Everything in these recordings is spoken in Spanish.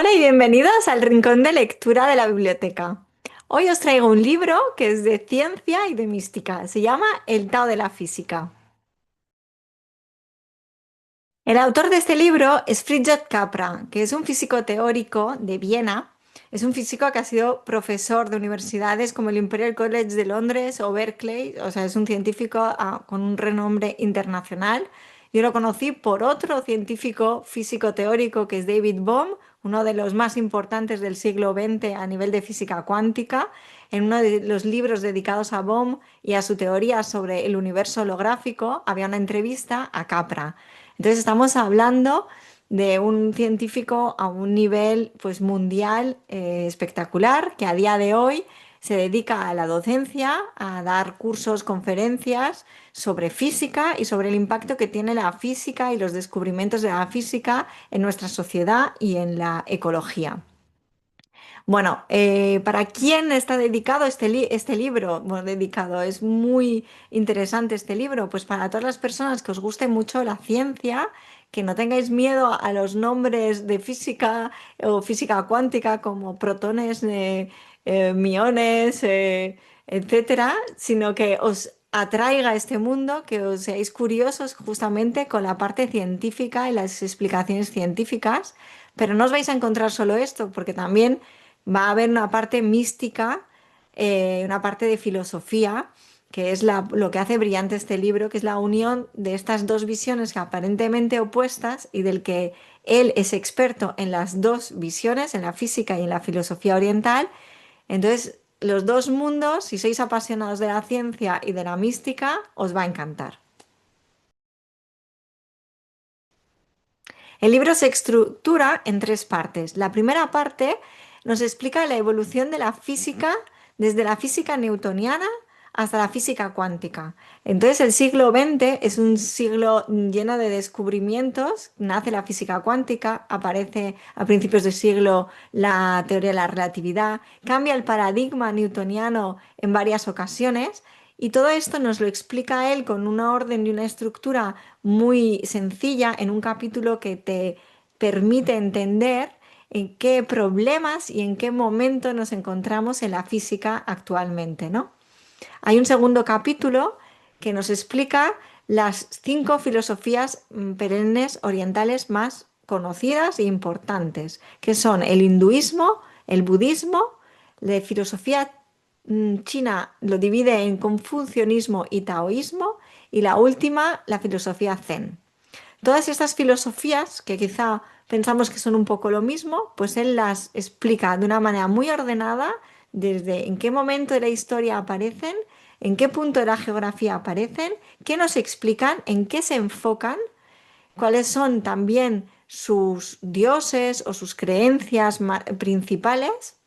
Hola y bienvenidos al Rincón de Lectura de la Biblioteca. Hoy os traigo un libro que es de ciencia y de mística. Se llama El Tao de la Física. El autor de este libro es Fritjof Capra, que es un físico teórico de Viena. Es un físico que ha sido profesor de universidades como el Imperial College de Londres o Berkeley. O sea, es un científico con un renombre internacional. Yo lo conocí por otro científico físico teórico que es David Bohm, uno de los más importantes del siglo XX a nivel de física cuántica. En uno de los libros dedicados a Bohm y a su teoría sobre el universo holográfico había una entrevista a Capra. Entonces estamos hablando de un científico a un nivel pues mundial espectacular que a día de hoy se dedica a la docencia, a dar cursos, conferencias sobre física y sobre el impacto que tiene la física y los descubrimientos de la física en nuestra sociedad y en la ecología. Bueno, ¿para quién está dedicado este libro? Bueno, dedicado, es muy interesante este libro, pues para todas las personas que os guste mucho la ciencia, que no tengáis miedo a los nombres de física o física cuántica como protones, miones, etcétera, sino que os atraiga este mundo, que os seáis curiosos justamente con la parte científica y las explicaciones científicas, pero no os vais a encontrar solo esto, porque también va a haber una parte mística, una parte de filosofía, que es lo que hace brillante este libro, que es la unión de estas dos visiones aparentemente opuestas y del que él es experto en las dos visiones, en la física y en la filosofía oriental. Entonces, los dos mundos, si sois apasionados de la ciencia y de la mística, os va a encantar. El libro se estructura en tres partes. La primera parte nos explica la evolución de la física desde la física newtoniana hasta la física cuántica. Entonces el siglo XX es un siglo lleno de descubrimientos. Nace la física cuántica, aparece a principios del siglo la teoría de la relatividad, cambia el paradigma newtoniano en varias ocasiones y todo esto nos lo explica él con una orden y una estructura muy sencilla en un capítulo que te permite entender en qué problemas y en qué momento nos encontramos en la física actualmente, ¿no? Hay un segundo capítulo que nos explica las cinco filosofías perennes orientales más conocidas e importantes, que son el hinduismo, el budismo, la filosofía china lo divide en confucianismo y taoísmo, y la última, la filosofía zen. Todas estas filosofías, que quizá pensamos que son un poco lo mismo, pues él las explica de una manera muy ordenada, desde en qué momento de la historia aparecen, en qué punto de la geografía aparecen, qué nos explican, en qué se enfocan, cuáles son también sus dioses o sus creencias principales.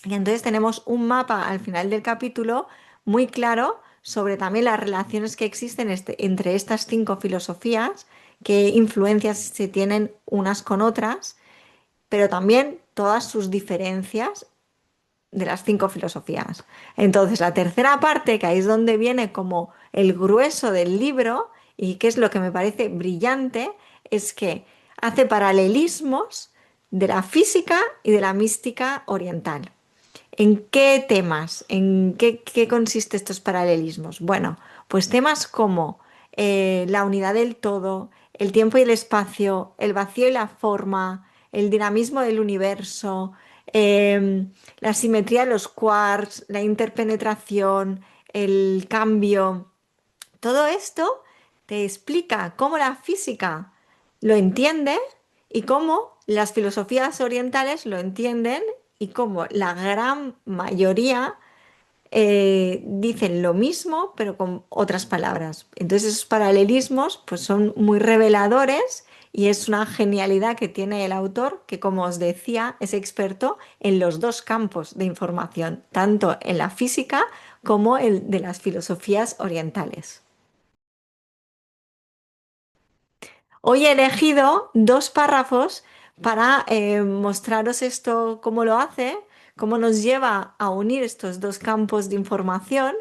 Y entonces tenemos un mapa al final del capítulo muy claro sobre también las relaciones que existen entre estas cinco filosofías, qué influencias se tienen unas con otras, pero también todas sus diferencias de las cinco filosofías. Entonces, la tercera parte, que ahí es donde viene como el grueso del libro y que es lo que me parece brillante, es que hace paralelismos de la física y de la mística oriental. ¿En qué temas? ¿En qué consiste estos paralelismos? Bueno, pues temas como la unidad del todo, el tiempo y el espacio, el vacío y la forma, el dinamismo del universo, la simetría de los quarks, la interpenetración, el cambio. Todo esto te explica cómo la física lo entiende y cómo las filosofías orientales lo entienden y cómo la gran mayoría dicen lo mismo pero con otras palabras. Entonces esos paralelismos pues son muy reveladores y es una genialidad que tiene el autor que, como os decía, es experto en los dos campos de información, tanto en la física como el de las filosofías orientales. Hoy he elegido dos párrafos para mostraros esto, cómo lo hace, cómo nos lleva a unir estos dos campos de información.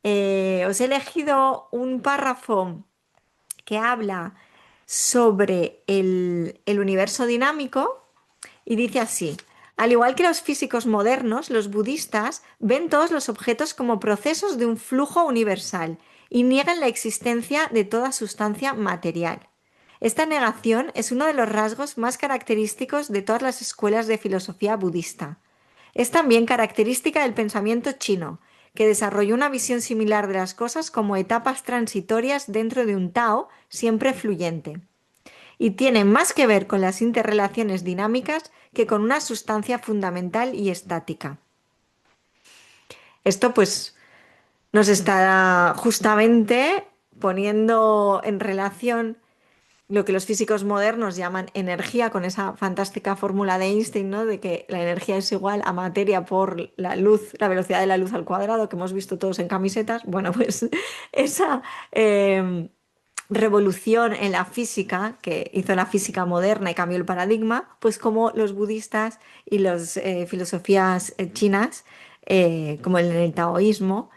Os he elegido un párrafo que habla sobre el universo dinámico y dice así: al igual que los físicos modernos, los budistas ven todos los objetos como procesos de un flujo universal y niegan la existencia de toda sustancia material. Esta negación es uno de los rasgos más característicos de todas las escuelas de filosofía budista. Es también característica del pensamiento chino, que desarrolló una visión similar de las cosas como etapas transitorias dentro de un Tao siempre fluyente, y tiene más que ver con las interrelaciones dinámicas que con una sustancia fundamental y estática. Esto pues nos está justamente poniendo en relación lo que los físicos modernos llaman energía, con esa fantástica fórmula de Einstein, ¿no? De que la energía es igual a materia por la luz, la velocidad de la luz al cuadrado, que hemos visto todos en camisetas. Bueno, pues esa revolución en la física que hizo la física moderna y cambió el paradigma, pues como los budistas y las filosofías chinas, como en el taoísmo,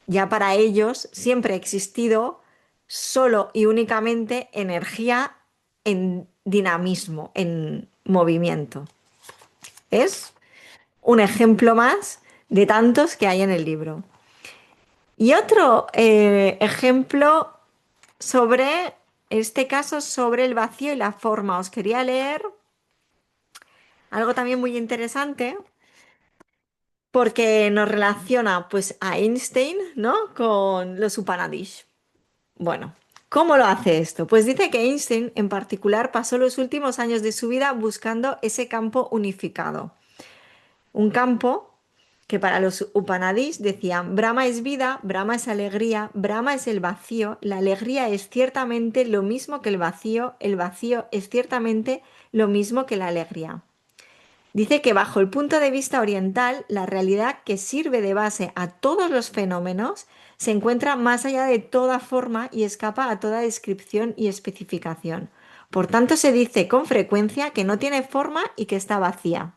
ya para ellos siempre ha existido solo y únicamente energía en dinamismo, en movimiento. Es un ejemplo más de tantos que hay en el libro. Y otro ejemplo sobre, este caso, sobre el vacío y la forma. Os quería leer algo también muy interesante porque nos relaciona pues a Einstein, ¿no? Con los Upanishad. Bueno, ¿cómo lo hace esto? Pues dice que Einstein en particular pasó los últimos años de su vida buscando ese campo unificado. Un campo que para los Upanadis decían: Brahma es vida, Brahma es alegría, Brahma es el vacío, la alegría es ciertamente lo mismo que el vacío es ciertamente lo mismo que la alegría. Dice que bajo el punto de vista oriental, la realidad que sirve de base a todos los fenómenos se encuentra más allá de toda forma y escapa a toda descripción y especificación. Por tanto, se dice con frecuencia que no tiene forma y que está vacía.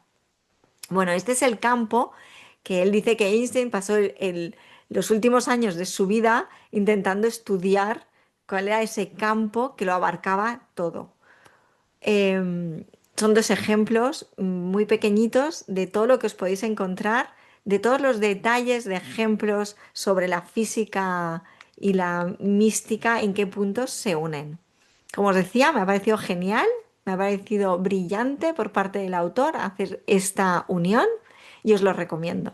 Bueno, este es el campo que él dice que Einstein pasó los últimos años de su vida intentando estudiar cuál era ese campo que lo abarcaba todo. Son dos ejemplos muy pequeñitos de todo lo que os podéis encontrar, de todos los detalles de ejemplos sobre la física y la mística, en qué puntos se unen. Como os decía, me ha parecido genial, me ha parecido brillante por parte del autor hacer esta unión y os lo recomiendo.